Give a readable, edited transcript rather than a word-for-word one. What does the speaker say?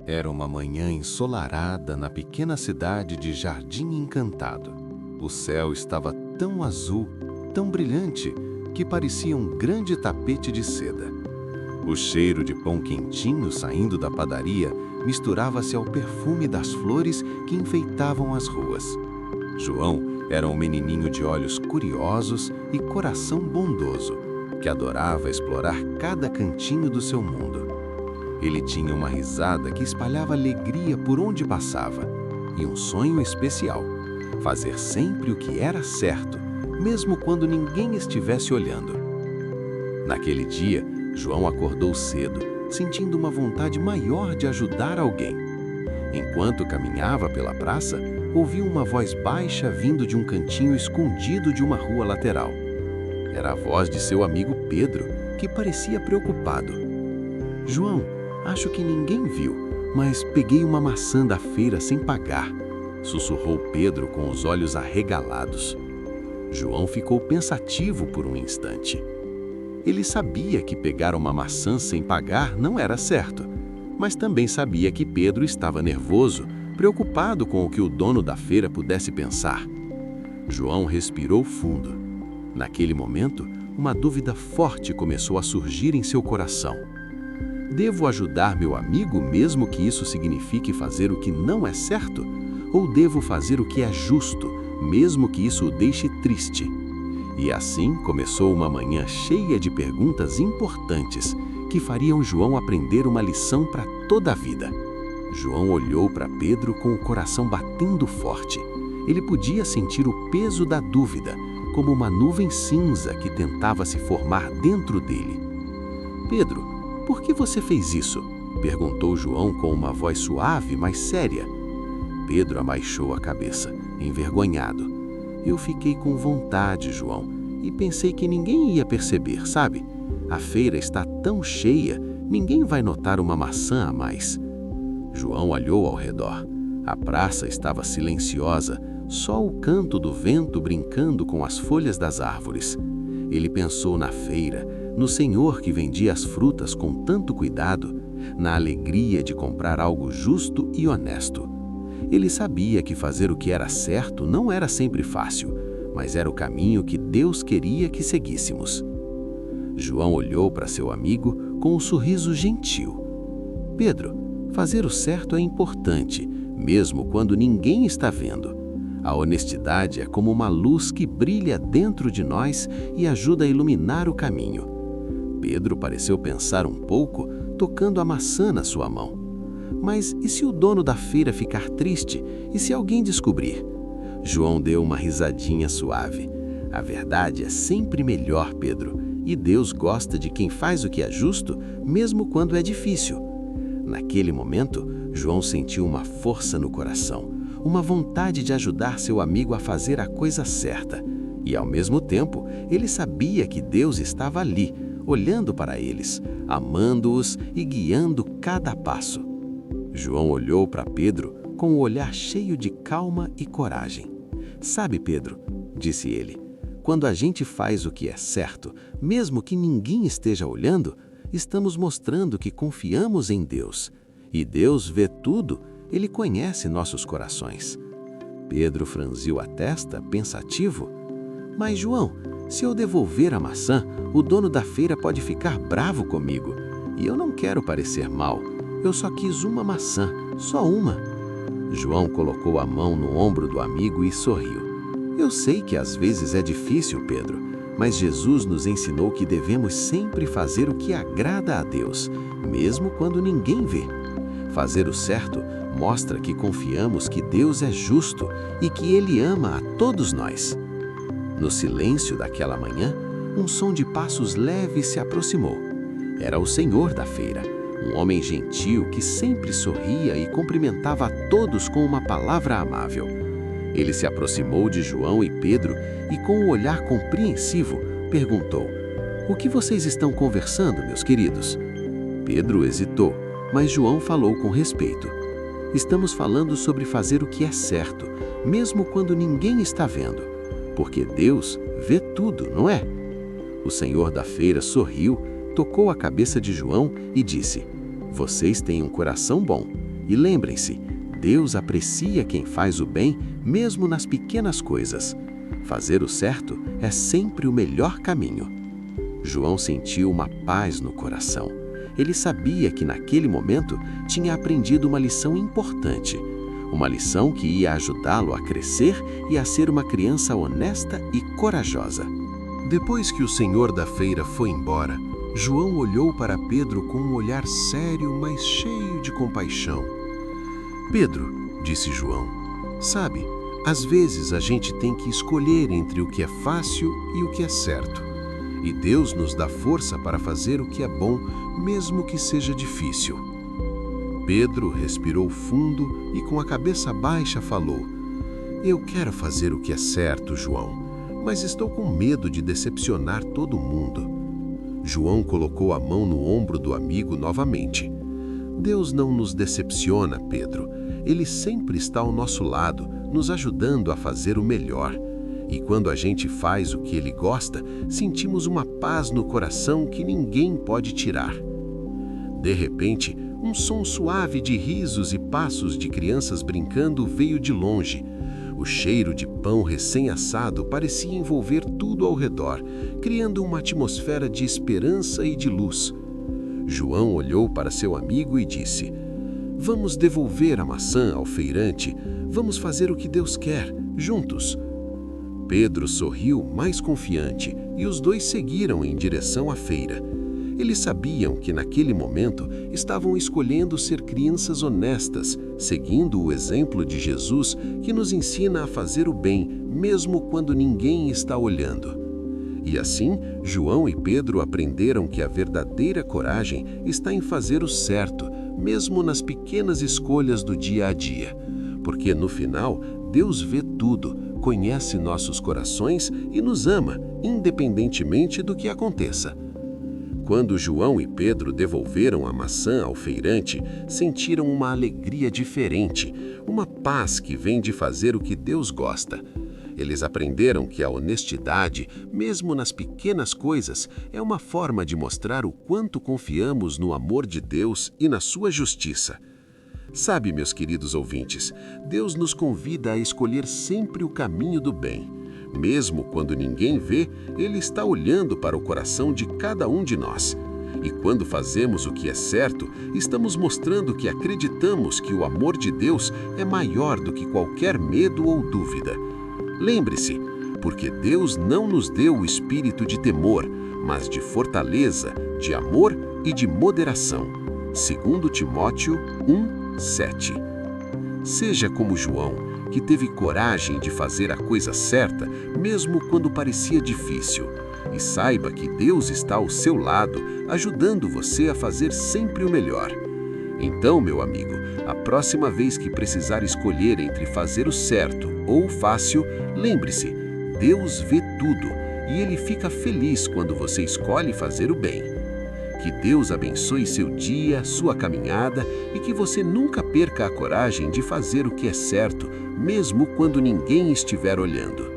Era uma manhã ensolarada na pequena cidade de Jardim Encantado. O céu estava tão azul, tão brilhante, que parecia um grande tapete de seda. O cheiro de pão quentinho saindo da padaria misturava-se ao perfume das flores que enfeitavam as ruas. João era um menininho de olhos curiosos e coração bondoso, que adorava explorar cada cantinho do seu mundo. Ele tinha uma risada que espalhava alegria por onde passava, e um sonho especial: fazer sempre o que era certo, mesmo quando ninguém estivesse olhando. Naquele dia, João acordou cedo, sentindo uma vontade maior de ajudar alguém. Enquanto caminhava pela praça, ouviu uma voz baixa vindo de um cantinho escondido de uma rua lateral. Era a voz de seu amigo Pedro, que parecia preocupado. "João, acho que ninguém viu, mas peguei uma maçã da feira sem pagar", sussurrou Pedro com os olhos arregalados. João ficou pensativo por um instante. Ele sabia que pegar uma maçã sem pagar não era certo, mas também sabia que Pedro estava nervoso, preocupado com o que o dono da feira pudesse pensar. João respirou fundo. Naquele momento, uma dúvida forte começou a surgir em seu coração. Devo ajudar meu amigo mesmo que isso signifique fazer o que não é certo? Ou devo fazer o que é justo, mesmo que isso o deixe triste? E assim começou uma manhã cheia de perguntas importantes que fariam João aprender uma lição para toda a vida. João olhou para Pedro com o coração batendo forte. Ele podia sentir o peso da dúvida, como uma nuvem cinza que tentava se formar dentro dele. "Pedro, por que você fez isso?", perguntou João com uma voz suave, mas séria. Pedro abaixou a cabeça, envergonhado. "Eu fiquei com vontade, João, e pensei que ninguém ia perceber, sabe? A feira está tão cheia, ninguém vai notar uma maçã a mais." João olhou ao redor. A praça estava silenciosa, só o canto do vento brincando com as folhas das árvores. Ele pensou na feira, no senhor que vendia as frutas com tanto cuidado, na alegria de comprar algo justo e honesto. Ele sabia que fazer o que era certo não era sempre fácil, mas era o caminho que Deus queria que seguíssemos. João olhou para seu amigo com um sorriso gentil. "Pedro, fazer o certo é importante, mesmo quando ninguém está vendo. A honestidade é como uma luz que brilha dentro de nós e ajuda a iluminar o caminho." Pedro pareceu pensar um pouco, tocando a maçã na sua mão. "Mas e se o dono da feira ficar triste? E se alguém descobrir?" João deu uma risadinha suave. "A verdade é sempre melhor, Pedro, e Deus gosta de quem faz o que é justo, mesmo quando é difícil." Naquele momento, João sentiu uma força no coração, uma vontade de ajudar seu amigo a fazer a coisa certa. E, ao mesmo tempo, ele sabia que Deus estava ali, olhando para eles, amando-os e guiando cada passo. João olhou para Pedro com o olhar cheio de calma e coragem. "Sabe, Pedro", disse ele, "quando a gente faz o que é certo, mesmo que ninguém esteja olhando, estamos mostrando que confiamos em Deus. E Deus vê tudo, Ele conhece nossos corações." Pedro franziu a testa, pensativo. "Mas, João, se eu devolver a maçã, o dono da feira pode ficar bravo comigo. E eu não quero parecer mal. Eu só quis uma maçã, só uma." João colocou a mão no ombro do amigo e sorriu. "Eu sei que às vezes é difícil, Pedro, mas Jesus nos ensinou que devemos sempre fazer o que agrada a Deus, mesmo quando ninguém vê. Fazer o certo mostra que confiamos que Deus é justo e que Ele ama a todos nós." No silêncio daquela manhã, um som de passos leves se aproximou. Era o senhor da feira, um homem gentil que sempre sorria e cumprimentava a todos com uma palavra amável. Ele se aproximou de João e Pedro e, com um olhar compreensivo, perguntou: "O que vocês estão conversando, meus queridos?" Pedro hesitou, mas João falou com respeito. "Estamos falando sobre fazer o que é certo, mesmo quando ninguém está vendo, porque Deus vê tudo, não é?" O senhor da feira sorriu, tocou a cabeça de João e disse: "Vocês têm um coração bom. E lembrem-se, Deus aprecia quem faz o bem mesmo nas pequenas coisas. Fazer o certo é sempre o melhor caminho. João sentiu uma paz no coração. Ele sabia que naquele momento tinha aprendido uma lição importante. Uma lição que ia ajudá-lo a crescer e a ser uma criança honesta e corajosa. Depois que o senhor da feira foi embora, João olhou para Pedro com um olhar sério, mas cheio de compaixão. Pedro, disse João, sabe, às vezes a gente tem que escolher entre o que é fácil e o que é certo. E Deus nos dá força para fazer o que é bom, mesmo que seja difícil. Pedro respirou fundo e com a cabeça baixa falou: Eu quero fazer o que é certo, João, mas estou com medo de decepcionar todo mundo. João colocou a mão no ombro do amigo novamente. Deus não nos decepciona, Pedro. Ele sempre está ao nosso lado, nos ajudando a fazer o melhor. E quando a gente faz o que Ele gosta, sentimos uma paz no coração que ninguém pode tirar. De repente, um som suave de risos e passos de crianças brincando veio de longe. O cheiro de pão recém-assado parecia envolver tudo ao redor, criando uma atmosfera de esperança e de luz. João olhou para seu amigo e disse: Vamos devolver a maçã ao feirante. Vamos fazer o que Deus quer, juntos. Pedro sorriu mais confiante e os dois seguiram em direção à feira. Eles sabiam que naquele momento estavam escolhendo ser crianças honestas, seguindo o exemplo de Jesus que nos ensina a fazer o bem, mesmo quando ninguém está olhando. E assim, João e Pedro aprenderam que a verdadeira coragem está em fazer o certo, mesmo nas pequenas escolhas do dia a dia. Porque no final, Deus vê tudo, conhece nossos corações e nos ama, independentemente do que aconteça. Quando João e Pedro devolveram a maçã ao feirante, sentiram uma alegria diferente, uma paz que vem de fazer o que Deus gosta. Eles aprenderam que a honestidade, mesmo nas pequenas coisas, é uma forma de mostrar o quanto confiamos no amor de Deus e na sua justiça. Sabe, meus queridos ouvintes, Deus nos convida a escolher sempre o caminho do bem. Mesmo quando ninguém vê, Ele está olhando para o coração de cada um de nós. E quando fazemos o que é certo, estamos mostrando que acreditamos que o amor de Deus é maior do que qualquer medo ou dúvida. Lembre-se, porque Deus não nos deu o espírito de temor, mas de fortaleza, de amor e de moderação. 2 Timóteo 1:7. Seja como João, que teve coragem de fazer a coisa certa, mesmo quando parecia difícil. E saiba que Deus está ao seu lado, ajudando você a fazer sempre o melhor. Então, meu amigo, a próxima vez que precisar escolher entre fazer o certo ou o fácil, lembre-se, Deus vê tudo e Ele fica feliz quando você escolhe fazer o bem. Que Deus abençoe seu dia, sua caminhada e que você nunca perca a coragem de fazer o que é certo, mesmo quando ninguém estiver olhando.